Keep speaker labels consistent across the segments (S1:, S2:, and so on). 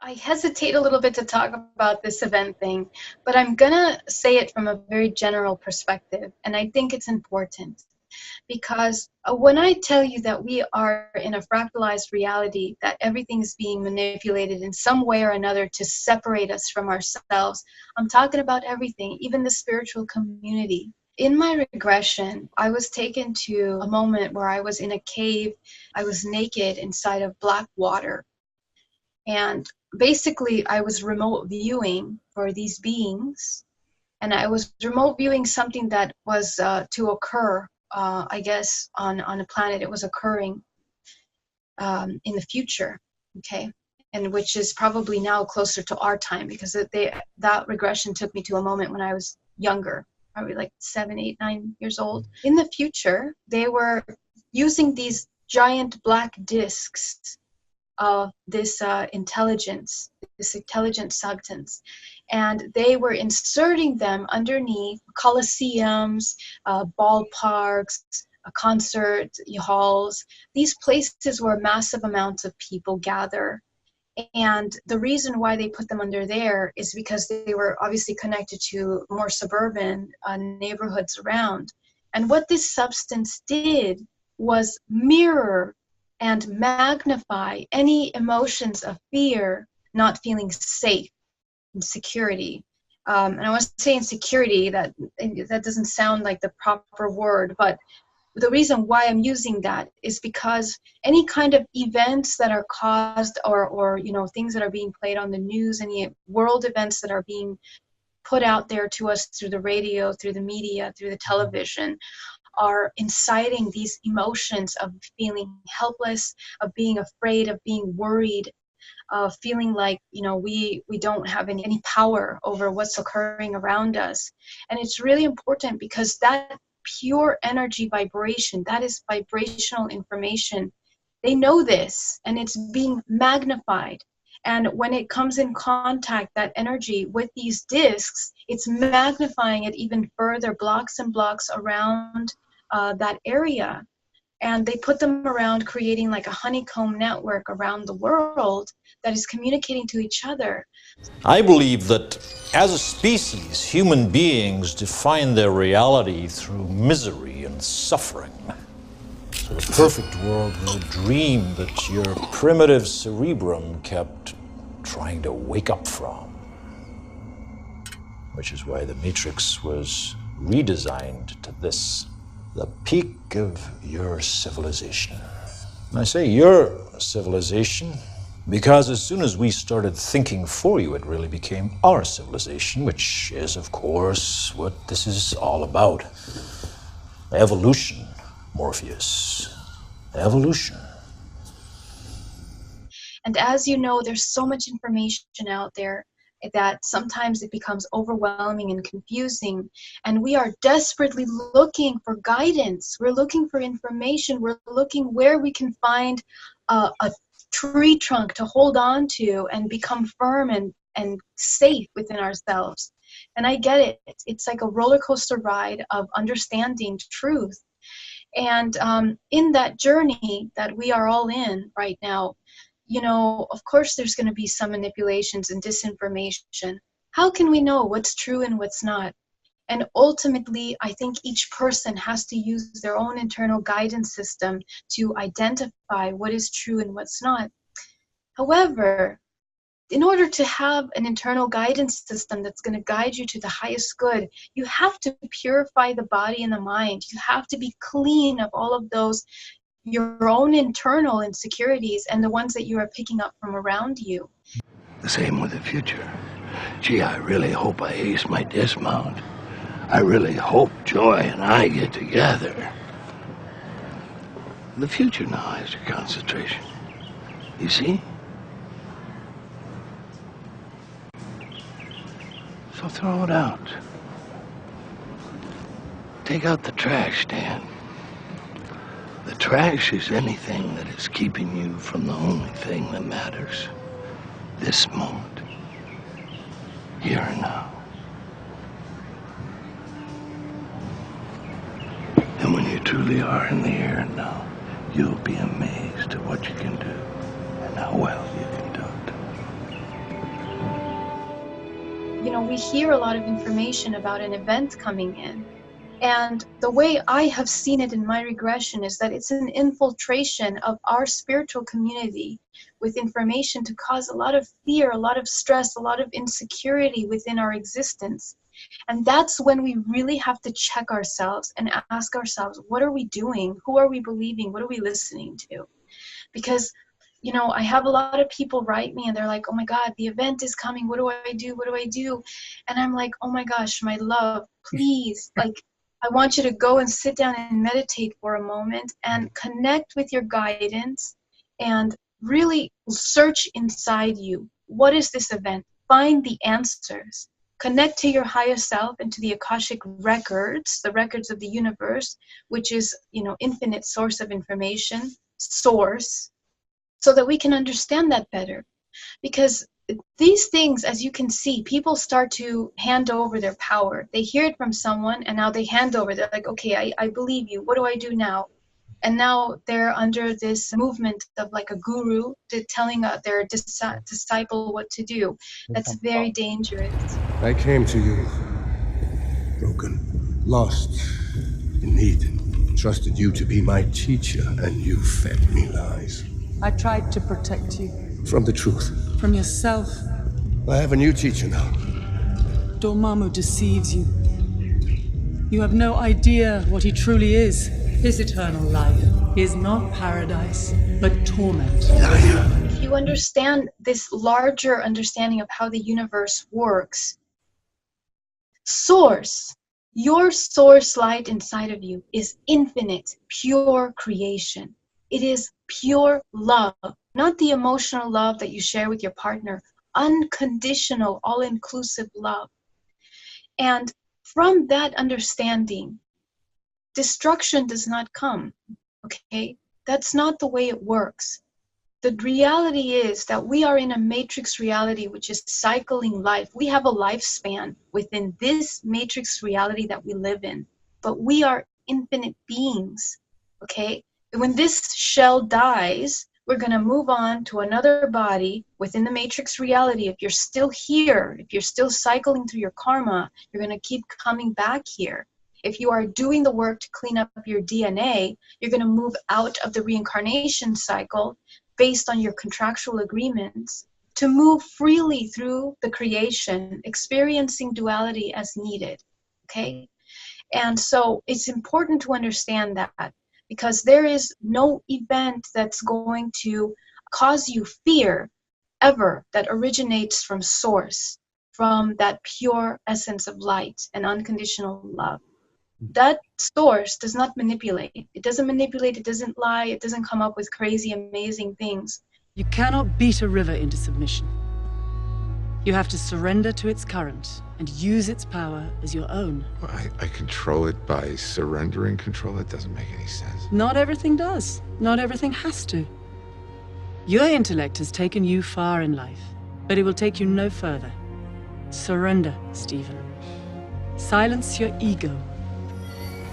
S1: I hesitate a little bit to talk about this event thing, but I'm gonna say it from a very general perspective, and I think it's important. Because when I tell you that we are in a fractalized reality, that everything is being manipulated in some way or another to separate us from ourselves, I'm talking about everything, even the spiritual community. In my regression, I was taken to a moment where I was in a cave. I was naked inside of black water. And basically, I was remote viewing for these beings. And I was remote viewing something that was to occur, I guess, on a planet. It was occurring in the future, okay? And which is probably now closer to our time, because that regression took me to a moment when I was younger, probably like 7, 8, 9 years old. In the future, they were using these giant black discs of this intelligent substance, and they were inserting them underneath coliseums, ballparks, concert halls, these places where massive amounts of people gather. And the reason why they put them under there is because they were obviously connected to more suburban neighborhoods around. And what this substance did was mirror and magnify any emotions of fear, not feeling safe, insecurity. And I want to say insecurity, that doesn't sound like the proper word, but the reason why I'm using that is because any kind of events that are caused or things that are being played on the news, any world events that are being put out there to us through the radio, through the media, through the television, are inciting these emotions of feeling helpless, of being afraid, of being worried, of feeling like we don't have any power over what's occurring around us. And it's really important because that pure energy vibration, that is vibrational information, they know this, and it's being magnified. And when it comes in contact, that energy, with these discs, it's magnifying it even further, blocks and blocks around that area. And they put them around, creating like a honeycomb network around the world that is communicating to each other.
S2: I believe that as a species, human beings define their reality through misery and suffering. So a perfect world was a dream that your primitive cerebrum kept trying to wake up from. Which is why the Matrix was redesigned to this, the peak of your civilization. And I say your civilization because as soon as we started thinking for you, it really became our civilization, which is, of course, what this is all about. Evolution, Morpheus. Evolution.
S1: And as you know, there's so much information out there that sometimes it becomes overwhelming and confusing, and we are desperately looking for guidance. We're looking for information. We're looking where we can find a tree trunk to hold on to and become firm and safe within ourselves. And I get it. It's like a roller coaster ride of understanding truth. And in that journey that we are all in right now, of course there's going to be some manipulations and disinformation. How can we know what's true and what's not? And ultimately, I think each person has to use their own internal guidance system to identify what is true and what's not. However, in order to have an internal guidance system that's going to guide you to the highest good, you have to purify the body and the mind. You have to be clean of all of those, your own internal insecurities and the ones that you are picking up from around you.
S3: The same with the future. Gee, I really hope I ace my dismount. I really hope Joy and I get together. The future now has your concentration. You see? So throw it out. Take out the trash, Dan. The trash is anything that is keeping you from the only thing that matters. This moment. Here and now. And when you truly are in the here and now, you'll be amazed at what you can do and how well you can do it.
S1: we hear a lot of information about an event coming in. And the way I have seen it in my regression is that it's an infiltration of our spiritual community with information to cause a lot of fear, a lot of stress, a lot of insecurity within our existence. And that's when we really have to check ourselves and ask ourselves, what are we doing? Who are we believing? What are we listening to? Because I have a lot of people write me and they're like, oh my God, the event is coming. What do I do? What do I do? And I'm like, oh my gosh, my love, please, I want you to go and sit down and meditate for a moment and connect with your guidance and really search inside you. What is this event? Find the answers. Connect to your higher self and to the Akashic records, the records of the universe, which is, infinite source of information, source, so that we can understand that better. Because these things, as you can see, people start to hand over their power. They hear it from someone and now they hand over. They're like, okay, I believe you. What do I do now? And now they're under this movement of like a guru telling their disciple what to do. That's very dangerous.
S4: I came to you broken, lost, in need. Trusted you to be my teacher, and you fed me lies.
S5: I tried to protect you.
S4: From the truth.
S5: From yourself.
S4: I have a new teacher now.
S5: Dormammu deceives you. You have no idea what he truly is. His eternal life is not paradise, but torment.
S4: Liar.
S1: If you understand this larger understanding of how the universe works, source, your source light inside of you is infinite, pure creation. It is pure love, not the emotional love that you share with your partner, unconditional, all-inclusive love. And from that understanding, destruction does not come, okay? That's not the way it works. The reality is that we are in a matrix reality, which is cycling life. We have a lifespan within this matrix reality that we live in, but we are infinite beings, okay? When this shell dies, we're going to move on to another body within the matrix reality. If you're still here, if you're still cycling through your karma, you're going to keep coming back here. If you are doing the work to clean up your DNA, you're going to move out of the reincarnation cycle based on your contractual agreements to move freely through the creation, experiencing duality as needed, okay? And so it's important to understand that, because there is no event that's going to cause you fear ever that originates from source, from that pure essence of light and unconditional love. That source does not manipulate. It doesn't manipulate, it doesn't lie, it doesn't come up with crazy, amazing things.
S5: You cannot beat a river into submission. You have to surrender to its current and use its power as your own.
S6: Well, I control it by surrendering control. It doesn't make any sense.
S5: Not everything does. Not everything has to. Your intellect has taken you far in life, but it will take you no further. Surrender, Stephen. Silence your ego,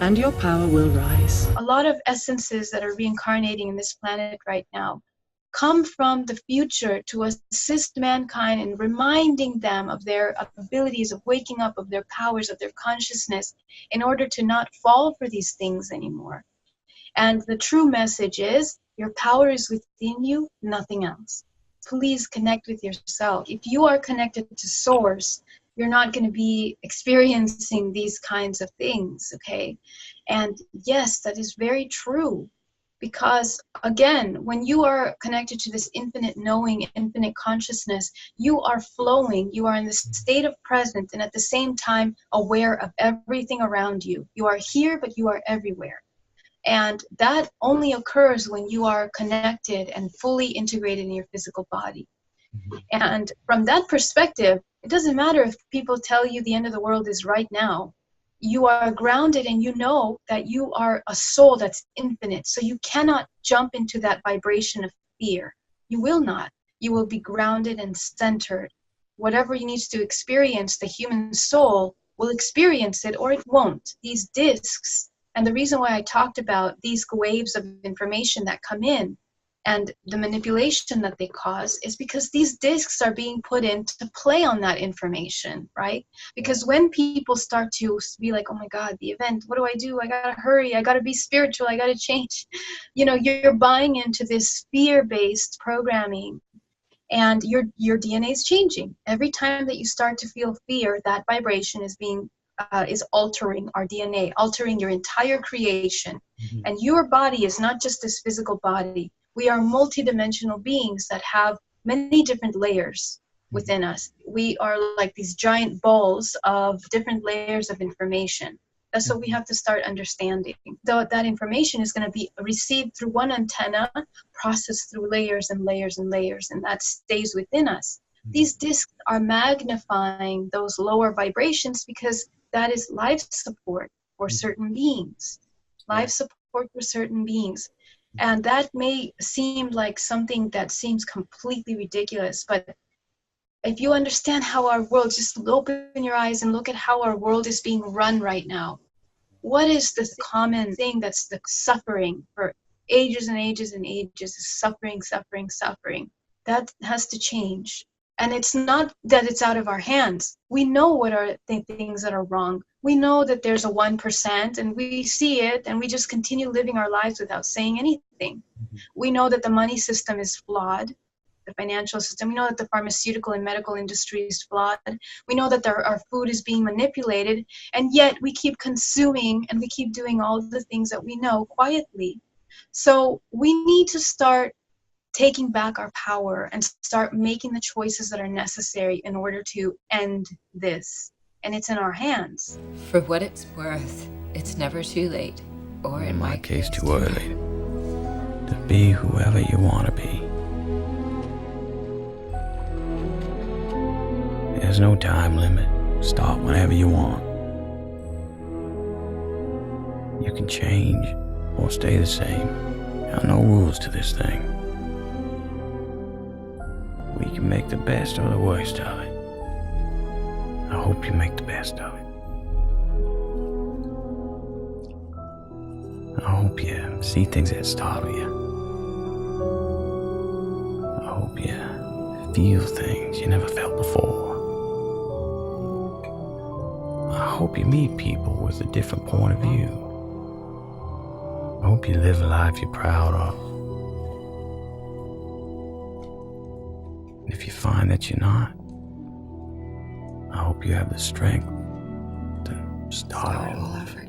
S5: and your power will rise.
S1: A lot of essences that are reincarnating in this planet right now come from the future to assist mankind in reminding them of their abilities, of waking up, of their powers, of their consciousness, in order to not fall for these things anymore. And the true message is, your power is within you, nothing else. Please connect with yourself. If you are connected to source, you're not going to be experiencing these kinds of things, okay? And yes, that is very true. Because again, when you are connected to this infinite knowing, infinite consciousness, you are flowing, you are in this state of presence, and at the same time aware of everything around you. You are here, but you are everywhere. And that only occurs when you are connected and fully integrated in your physical body. And from that perspective, it doesn't matter if people tell you the end of the world is right now. You are grounded and you know that you are a soul that's infinite. So you cannot jump into that vibration of fear. You will not. You will be grounded and centered. Whatever you need to experience, the human soul will experience it or it won't. These discs, and the reason why I talked about these waves of information that come in, And the manipulation that they cause is because these discs are being put in to play on that information, right? Because when people start to be like, oh my God, the event, what do? I gotta hurry, I gotta be spiritual, I gotta change. You know, you're buying into this fear-based programming, and your DNA is changing. Every time that you start to feel fear, that vibration is being is altering our DNA, altering your entire creation. And your body is not just this physical body. We are multidimensional beings that have many different layers within us. We are like these giant balls of different layers of information. That's what we have to start understanding. Though that information is going to be received through one antenna, processed through layers and layers and layers, and that stays within us. These discs are magnifying those lower vibrations because that is life support for certain beings. Life support for certain beings. And that may seem like something that seems completely ridiculous, but if you understand how our world, just open your eyes and look at how our world is being run right now. What is the common thing that's the suffering for ages and ages and ages? Suffering, suffering, suffering. That has to change. And it's not that it's out of our hands. We know what are the things that are wrong. We know that there's a 1%, and we see it, and we just continue living our lives without saying anything. We know that the money system is flawed, the financial system. We know that the pharmaceutical and medical industry is flawed. We know that our food is being manipulated, and yet we keep consuming and we keep doing all the things that we know quietly. So we need to start taking back our power and start making the choices that are necessary in order to end this. And it's in our hands.
S7: For what it's worth, it's never too late, or in my case,
S8: too early, to be whoever you want to be. There's no time limit. Start whenever you want. You can change or stay the same. There are no rules to this thing. We can make the best or the worst of it. I hope you make the best of it. I hope you see things that startle you. I hope you feel things you never felt before. I hope you meet people with a different point of view. I hope you live a life you're proud of. And if you find that you're not, I hope you have the strength to start all over again.